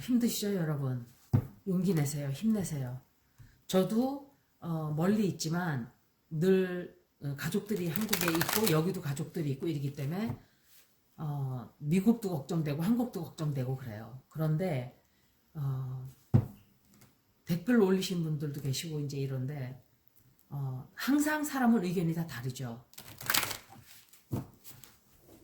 힘드시죠, 여러분? 용기 내세요. 힘내세요. 저도 멀리 있지만 늘 가족들이 한국에 있고 여기도 가족들이 있고 이러기 때문에 미국도 걱정되고 한국도 걱정되고 그래요. 그런데 댓글 올리신 분들도 계시고 이제 이런데 항상 사람은 의견이 다 다르죠.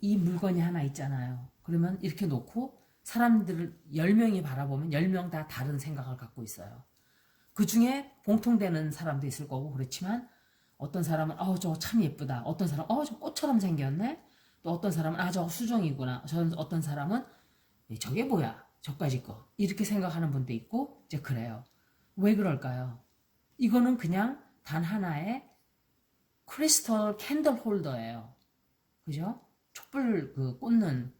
이 물건이 하나 있잖아요. 그러면 이렇게 놓고 사람들을 10명이 바라보면 10명 다 다른 생각을 갖고 있어요. 그 중에 공통되는 사람도 있을 거고 그렇지만 어떤 사람은 저거 참 예쁘다. 어떤 사람은 저 꽃처럼 생겼네. 또 어떤 사람은 저거 수정이구나. 어떤 사람은 저게 뭐야. 저까지 거. 이렇게 생각하는 분도 있고 이제 그래요. 왜 그럴까요? 이거는 그냥 단 하나의 크리스털 캔들 홀더예요. 그죠? 촛불 꽂는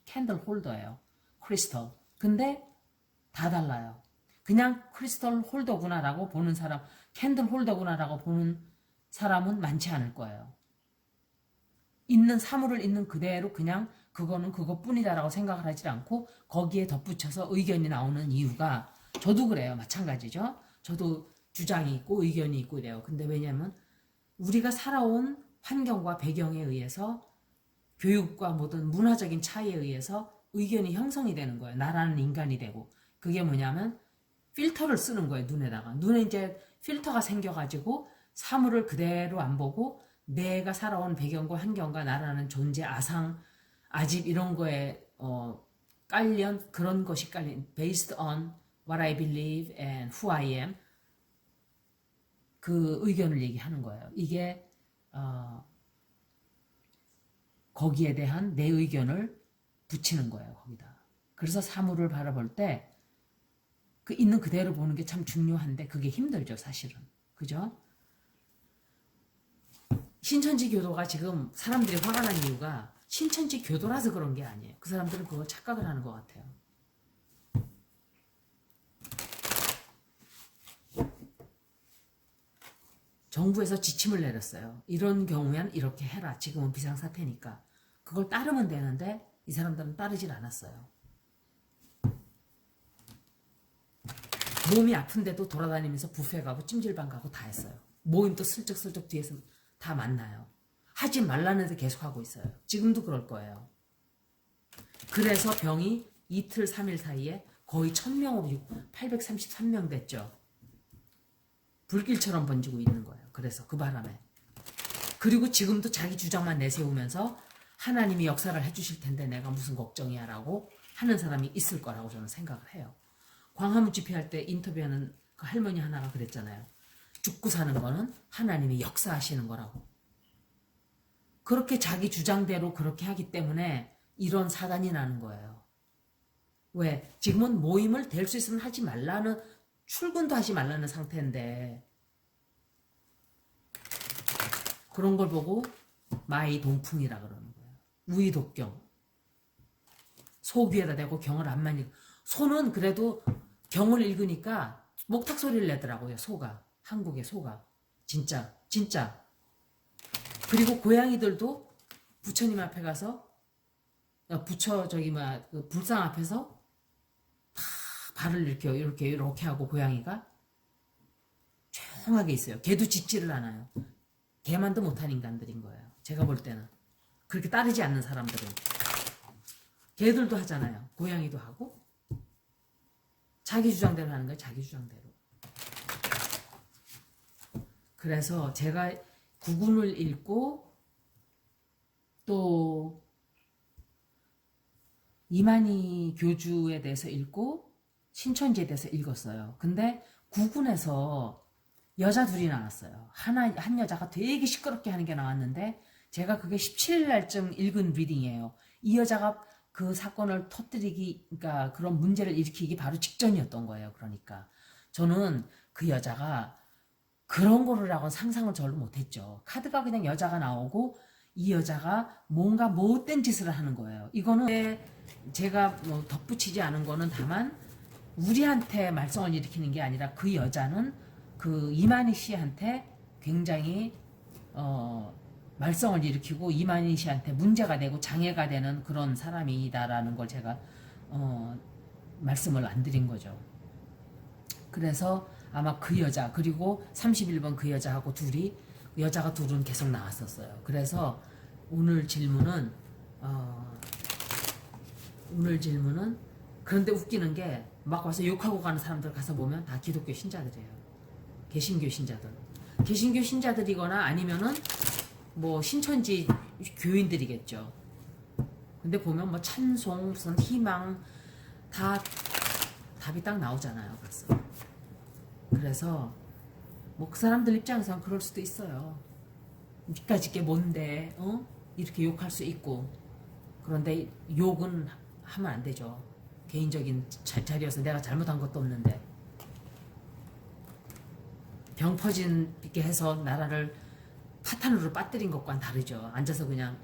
캔들 홀더예요. 크리스털. 근데 다 달라요. 그냥 크리스털 홀더구나라고 보는 사람, 캔들 홀더구나라고 보는 사람은 많지 않을 거예요. 있는 사물을 있는 그대로 그냥 그거는 그것뿐이다라고 생각을 하지 않고 거기에 덧붙여서 의견이 나오는 이유가 저도 그래요. 마찬가지죠. 저도 주장이 있고 의견이 있고 이래요. 근데 왜냐면 우리가 살아온 환경과 배경에 의해서 교육과 모든 문화적인 차이에 의해서 의견이 형성이 되는 거예요. 나라는 인간이 되고. 그게 뭐냐면 필터를 쓰는 거예요. 눈에다가. 눈에 이제 필터가 생겨가지고 사물을 그대로 안 보고 내가 살아온 배경과 환경과 나라는 존재, 아상, 아집 이런 거에 깔련 그런 것이 깔린 based on what I believe and who I am 그 의견을 얘기하는 거예요. 이게 거기에 대한 내 의견을 붙이는 거예요. 거기다. 그래서 사물을 바라볼 때 그 있는 그대로 보는 게 참 중요한데 그게 힘들죠. 사실은. 그죠? 신천지 교도가 지금 사람들이 화가 난 이유가 신천지 교도라서 그런 게 아니에요. 그 사람들은 그걸 착각을 하는 것 같아요. 정부에서 지침을 내렸어요. 이런 경우엔 이렇게 해라. 지금은 비상사태니까. 그걸 따르면 되는데 이 사람들은 따르질 않았어요. 몸이 아픈데도 돌아다니면서 뷔페 가고 찜질방 가고 다 했어요. 모임도 슬쩍슬쩍 뒤에서 다 만나요. 하지 말라는 데 계속 하고 있어요. 지금도 그럴 거예요. 그래서 병이 이틀 3일 사이에 거의 1000명, 833명 됐죠. 불길처럼 번지고 있는 거예요. 그래서 그 바람에. 그리고 지금도 자기 주장만 내세우면서 하나님이 역사를 해주실 텐데 내가 무슨 걱정이야 라고 하는 사람이 있을 거라고 저는 생각을 해요. 광화문 집회할 때 인터뷰하는 그 할머니 하나가 그랬잖아요. 죽고 사는 거는 하나님이 역사하시는 거라고. 그렇게 자기 주장대로 그렇게 하기 때문에 이런 사단이 나는 거예요. 왜? 지금은 모임을 될 수 있으면 하지 말라는 출근도 하지 말라는 상태인데 그런 걸 보고 마이 동풍이라 그러는 거예요. 우이독경. 소 귀에다 대고 경을 안만 읽고 소는 그래도 경을 읽으니까 목탁 소리를 내더라고요. 소가. 한국의 소가. 진짜. 그리고 고양이들도 부처님 앞에 가서 부처 그 불상 앞에서 다 발을 이렇게 하고 고양이가 조용하게 있어요. 개도 짖지를 않아요. 개만도 못한 인간들인 거예요. 제가 볼 때는. 그렇게 따르지 않는 사람들은. 개들도 하잖아요. 고양이도 하고. 자기 주장대로 하는 거예요. 자기 주장대로. 그래서 제가 구군을 읽고 또 이만희 교주에 대해서 읽고 신천지에 대해서 읽었어요. 근데 구군에서 여자 둘이 나왔어요. 한 여자가 되게 시끄럽게 하는 게 나왔는데 제가 그게 17일 날쯤 읽은 리딩이에요. 이 여자가 그 사건을 그러니까 그런 문제를 일으키기 바로 직전이었던 거예요. 그러니까 저는 그 여자가 그런 거라고 상상을 절로 못했죠. 카드가 그냥 여자가 나오고 이 여자가 뭔가 못된 짓을 하는 거예요. 이거는 제가 뭐 덧붙이지 않은 거는 다만 우리한테 말썽을 일으키는 게 아니라 그 여자는 그 이만희 씨한테 굉장히 말썽을 일으키고 이만희 씨한테 문제가 되고 장애가 되는 그런 사람이다라는 걸 제가 말씀을 안 드린 거죠. 그래서 아마 그 여자 그리고 31번 그 여자하고 둘이 여자가 둘은 계속 나왔었어요. 그래서 오늘 질문은 그런데 웃기는 게 막 와서 욕하고 가는 사람들 가서 보면 다 기독교 신자들이에요. 개신교 신자들. 개신교 신자들이거나 아니면은 뭐 신천지 교인들이겠죠. 근데 보면 뭐 찬송, 무슨 희망 다 답이 딱 나오잖아요. 그래서 뭐 그 사람들 입장에서는 그럴 수도 있어요. 니까짓 게 뭔데 이렇게 욕할 수 있고. 그런데 욕은 하면 안 되죠. 개인적인 자리여서 내가 잘못한 것도 없는데 병 퍼지게 해서 나라를 파탄으로 빠뜨린 것과는 다르죠. 앉아서 그냥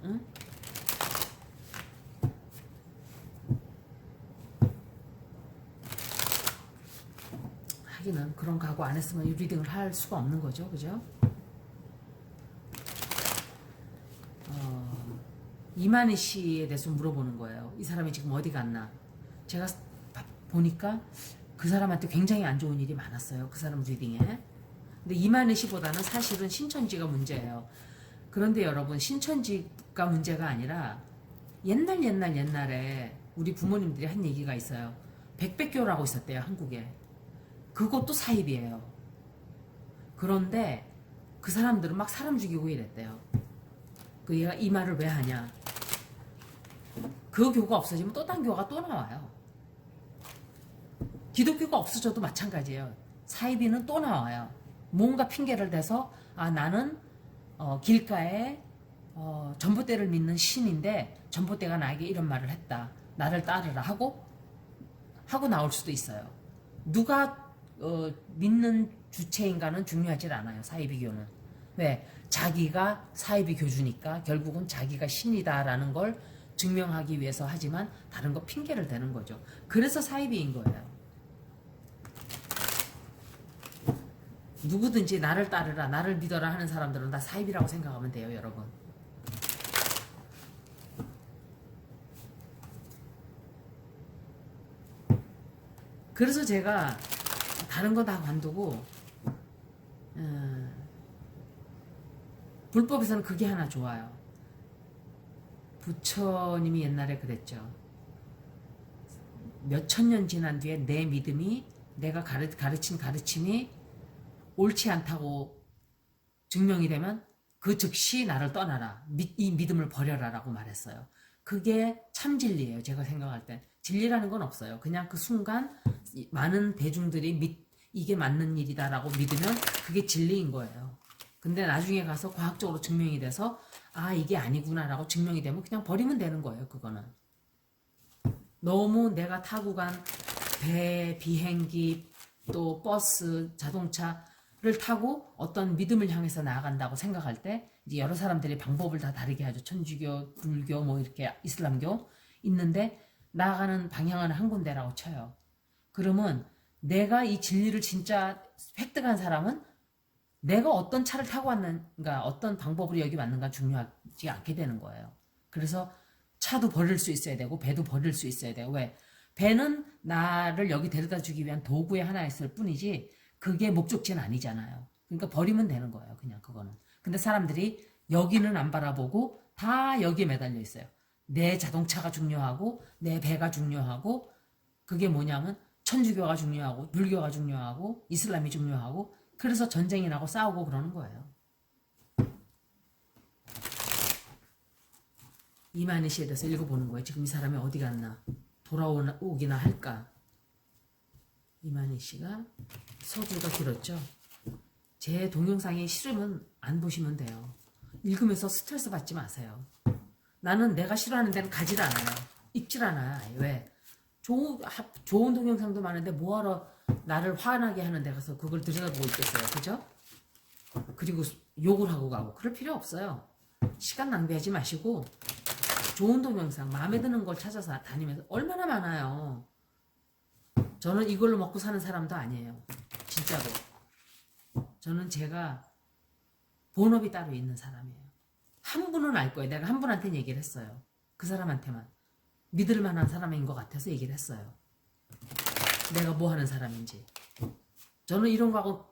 하기는 그런 각오 안 했으면 리딩을 할 수가 없는 거죠. 그죠? 이만희 씨에 대해서 물어보는 거예요. 이 사람이 지금 어디 갔나? 제가 보니까 그 사람한테 굉장히 안 좋은 일이 많았어요. 그 사람 리딩에. 근데 이만희 씨보다는 사실은 신천지가 문제예요. 그런데 여러분 신천지가 문제가 아니라 옛날에 우리 부모님들이 한 얘기가 있어요. 백백교라고 있었대요. 한국에. 그것도 사입이에요. 그런데 그 사람들은 막 사람 죽이고 이랬대요. 그 얘가 이 말을 왜 하냐? 그 교가 없어지면 또 딴 교가 또 나와요. 기독교가 없어져도 마찬가지예요. 사이비는 또 나와요. 뭔가 핑계를 대서 나는 길가에 전봇대를 믿는 신인데 전봇대가 나에게 이런 말을 했다. 나를 따르라 하고 나올 수도 있어요. 누가 믿는 주체인가는 중요하지 않아요. 사이비교는. 왜? 자기가 사이비 교주니까 결국은 자기가 신이다라는 걸 증명하기 위해서 하지만 다른 거 핑계를 대는 거죠. 그래서 사이비인 거예요. 누구든지 나를 따르라, 나를 믿어라 하는 사람들은 다 사입이라고 생각하면 돼요, 여러분. 그래서 제가 다른 거 다 관두고 불법에서는 그게 하나 좋아요. 부처님이 옛날에 그랬죠. 몇천 년 지난 뒤에 내 믿음이 내가 가르친 가르침이 옳지 않다고 증명이 되면 그 즉시 나를 떠나라. 이 믿음을 버려라 라고 말했어요. 그게 참 진리예요. 제가 생각할 땐. 진리라는 건 없어요. 그냥 그 순간 많은 대중들이 이게 맞는 일이다 라고 믿으면 그게 진리인 거예요. 근데 나중에 가서 과학적으로 증명이 돼서 이게 아니구나 라고 증명이 되면 그냥 버리면 되는 거예요. 그거는. 너무 내가 타고 간 배, 비행기, 또 버스, 자동차를 타고 어떤 믿음을 향해서 나아간다고 생각할 때 이제 여러 사람들이 방법을 다 다르게 하죠. 천주교, 불교, 뭐 이렇게 이슬람교 있는데 나아가는 방향은 한 군데라고 쳐요. 그러면 내가 이 진리를 진짜 획득한 사람은 내가 어떤 차를 타고 왔는가, 어떤 방법으로 여기 왔는가 중요하지 않게 되는 거예요. 그래서 차도 버릴 수 있어야 되고 배도 버릴 수 있어야 돼요. 왜? 배는 나를 여기 데려다 주기 위한 도구의 하나였을 뿐이지 그게 목적지는 아니잖아요. 그러니까 버리면 되는 거예요. 그냥 그거는. 근데 사람들이 여기는 안 바라보고 다 여기에 매달려 있어요. 내 자동차가 중요하고 내 배가 중요하고 그게 뭐냐면 천주교가 중요하고 불교가 중요하고 이슬람이 중요하고 그래서 전쟁이 나고 싸우고 그러는 거예요. 이만희 씨에 대해서 읽어보는 거예요. 지금 이 사람이 어디 갔나? 돌아오기나 할까? 이만희 씨가 서두가 길었죠. 제 동영상이 싫으면 안 보시면 돼요. 읽으면서 스트레스 받지 마세요. 나는 내가 싫어하는 데는 가질 않아요. 읽질 않아요. 왜? 좋은 동영상도 많은데 뭐하러 나를 화나게 하는 데 가서 그걸 들여다보고 있겠어요. 그죠? 그리고 욕을 하고 가고 그럴 필요 없어요. 시간 낭비하지 마시고 좋은 동영상 마음에 드는 걸 찾아서 다니면서 얼마나 많아요. 저는 이걸로 먹고 사는 사람도 아니에요. 진짜로. 저는 제가 본업이 따로 있는 사람이에요. 한 분은 알 거예요. 내가 한 분한테는 얘기를 했어요. 그 사람한테만. 믿을 만한 사람인 것 같아서 얘기를 했어요. 내가 뭐 하는 사람인지. 저는 이런 거하고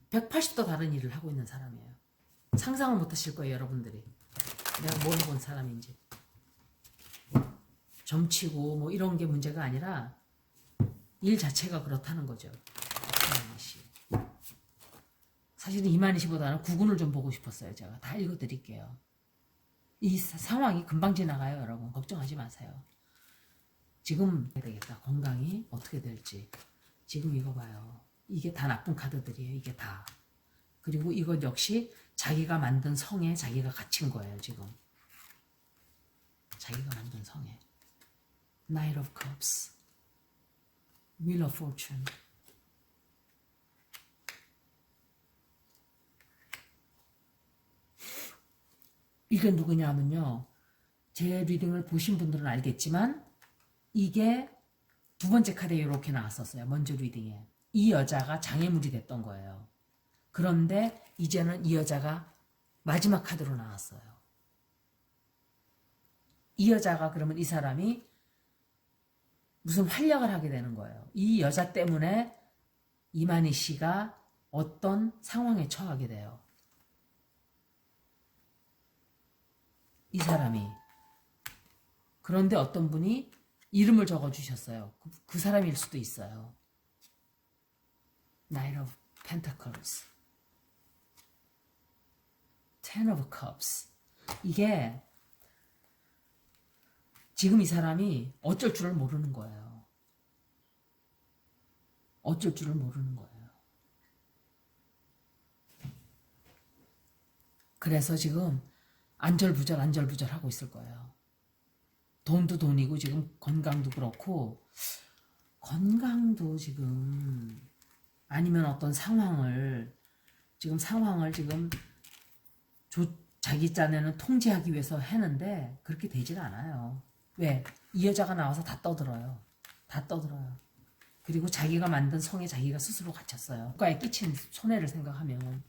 180도 다른 일을 하고 있는 사람이에요. 상상을 못 하실 거예요, 여러분들이. 내가 뭘 본 사람인지. 점치고 뭐 이런 게 문제가 아니라 일 자체가 그렇다는 거죠. 이만희 씨. 사실은 이만희 씨보다는 구군을 좀 보고 싶었어요. 제가 다 읽어드릴게요. 이 상황이 금방 지나가요, 여러분. 걱정하지 마세요. 지금 해야 되겠다. 건강이 어떻게 될지. 지금 이거 봐요. 이게 다 나쁜 카드들이에요. 이게 다. 그리고 이것 역시 자기가 만든 성에 자기가 갇힌 거예요. 지금. 자기가 만든 성에. Knight of Cups. Wheel of Fortune. 이게 누구냐면요. 제 리딩을 보신 분들은 알겠지만 이게 두 번째 카드에 이렇게 나왔었어요. 먼저 리딩에. 이 여자가 장애물이 됐던 거예요. 그런데 이제는 이 여자가 마지막 카드로 나왔어요. 이 여자가 그러면 이 사람이 무슨 활약을 하게 되는 거예요. 이 여자 때문에 이만희 씨가 어떤 상황에 처하게 돼요. 이 사람이. 그런데 어떤 분이 이름을 적어주셨어요. 그 사람일 수도 있어요. Knight of Pentacles. Ten of Cups. 이게 지금 이 사람이 어쩔 줄을 모르는 거예요. 어쩔 줄을 모르는 거예요. 그래서 지금 안절부절 하고 있을 거예요. 돈도 돈이고 지금 건강도 그렇고 건강도 지금 아니면 어떤 상황을 지금 자기 짠에는 통제하기 위해서 했는데 그렇게 되질 않아요. 왜? 이 여자가 나와서 다 떠들어요. 다 떠들어요. 그리고 자기가 만든 성에 자기가 스스로 갇혔어요. 국가에 끼친 손해를 생각하면.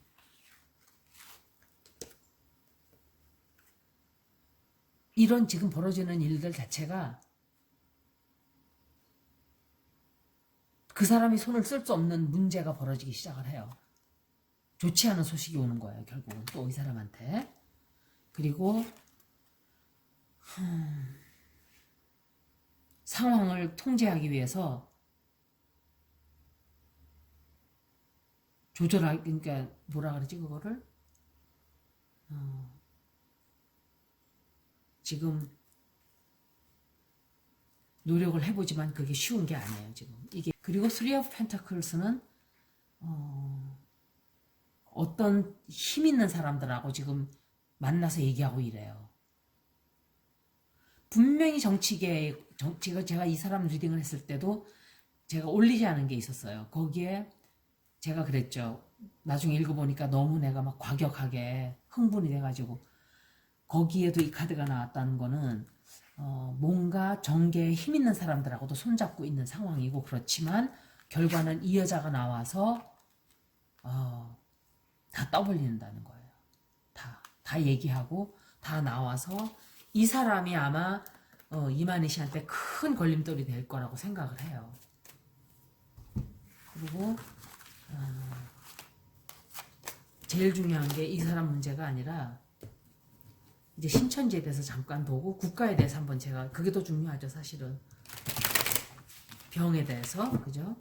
이런 지금 벌어지는 일들 자체가 그 사람이 손을 쓸 수 없는 문제가 벌어지기 시작을 해요. 좋지 않은 소식이 오는 거예요. 결국은 또 이 사람한테. 그리고 상황을 통제하기 위해서 그러니까 뭐라 그러지 그거를 지금 노력을 해보지만 그게 쉬운 게 아니에요. 지금 이게. 그리고 Three of Pentacles는 어떤 힘 있는 사람들하고 지금 만나서 얘기하고 이래요. 분명히 제가 이 사람 리딩을 했을 때도 제가 올리지 않은 게 있었어요. 거기에 제가 그랬죠. 나중에 읽어보니까 너무 내가 막 과격하게 흥분이 돼가지고 거기에도 이 카드가 나왔다는 거는 뭔가 정계에 힘 있는 사람들하고도 손잡고 있는 상황이고 그렇지만 결과는 이 여자가 나와서 다 떠벌린다는 거예요. 다 얘기하고 다 나와서 이 사람이 아마 이만희 씨한테 큰 걸림돌이 될 거라고 생각을 해요. 그리고 제일 중요한 게 이 사람 문제가 아니라 이제 신천지에 대해서 잠깐 보고 국가에 대해서 한번 제가 그게 더 중요하죠. 사실은 병에 대해서 그죠?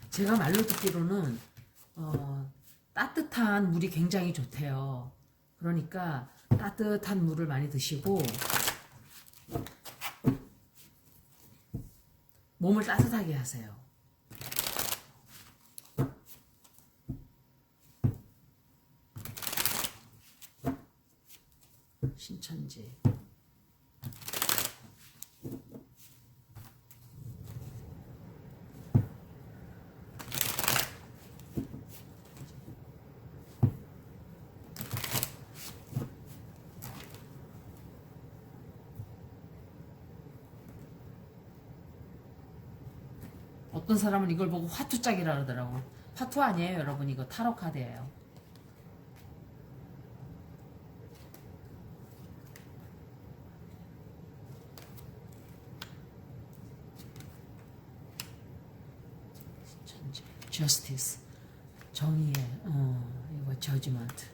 제가 말로 듣기로는 따뜻한 물이 굉장히 좋대요. 그러니까 따뜻한 물을 많이 드시고 몸을 따뜻하게 하세요. 신천지. 어떤 사람은 이걸 보고 화투짝이라 그러더라고. 화투 아니에요, 여러분. 이거 타로 카드예요. justice. 정의의, 이거 judgment.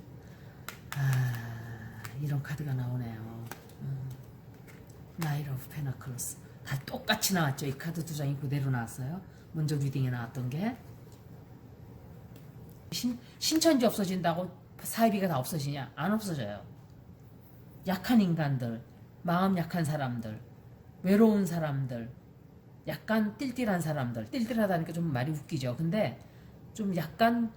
이런 카드가 나오네요. Knight of Pentacles. 다 똑같이 나왔죠. 이 카드 두 장이 그대로 나왔어요. 먼저 리딩에 나왔던 게. 신천지 없어진다고 사이비가 다 없어지냐? 안 없어져요. 약한 인간들, 마음 약한 사람들, 외로운 사람들, 약간 띨띨한 사람들, 띨띨하다니까 좀 말이 웃기죠. 근데 좀 약간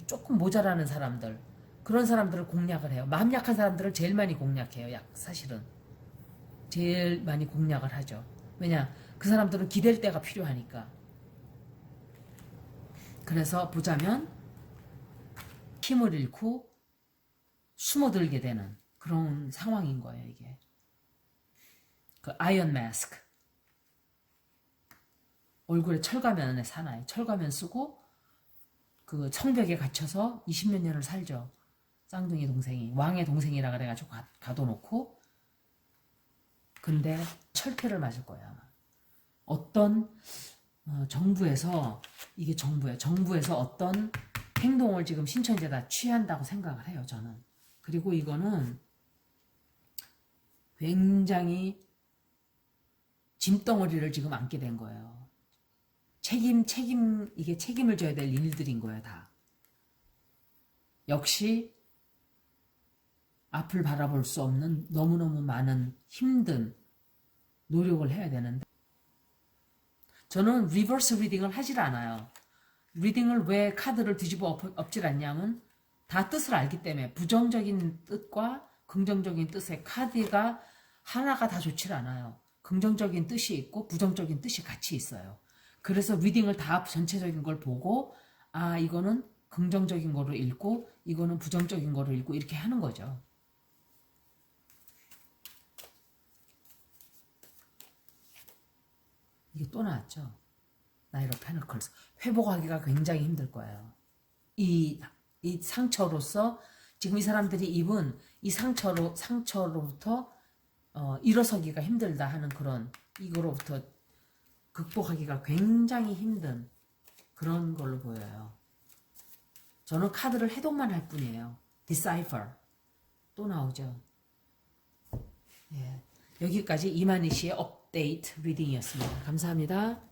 조금 모자라는 사람들, 그런 사람들을 공략을 해요. 마음 약한 사람들을 제일 많이 공략해요. 사실은 제일 많이 공략을 하죠. 왜냐? 그 사람들은 기댈 때가 필요하니까. 그래서 보자면 힘을 잃고 숨어들게 되는 그런 상황인 거예요. 이게 그 아이언 마스크, 얼굴에 철가면에 사나이, 철가면 쓰고 그 성벽에 갇혀서 20몇 년을 살죠. 쌍둥이 동생이, 왕의 동생이라 그래가지고 가둬놓고. 근데 철퇴를 맞을 거예요. 아마. 어떤 정부에서, 이게 정부예요. 정부에서 어떤 행동을 지금 신천지에다 취한다고 생각을 해요. 저는. 그리고 이거는 굉장히 짐덩어리를 지금 안게 된 거예요. 이게 책임을 져야 될 일들인 거예요, 다. 역시 앞을 바라볼 수 없는 너무너무 많은 힘든 노력을 해야 되는데, 저는 리버스 리딩을 하질 않아요. 리딩을 왜 카드를 뒤집어 엎질 않냐면 다 뜻을 알기 때문에. 부정적인 뜻과 긍정적인 뜻의 카드가 하나가 다 좋질 않아요. 긍정적인 뜻이 있고 부정적인 뜻이 같이 있어요. 그래서 리딩을 다 전체적인 걸 보고, 이거는 긍정적인 거로 읽고 이거는 부정적인 거로 읽고 이렇게 하는 거죠. 이게 또 나왔죠. 나이트 오브 펜터클스. 회복하기가 굉장히 힘들 거예요. 이 상처로서 지금 이 사람들이 입은 이 상처로부터 일어서기가 힘들다 하는 그런, 이거로부터 극복하기가 굉장히 힘든 그런 걸로 보여요. 저는 카드를 해독만 할 뿐이에요. Decipher. 또 나오죠. 예. 여기까지 이만희 씨의 업데이트 리딩이었습니다. 감사합니다.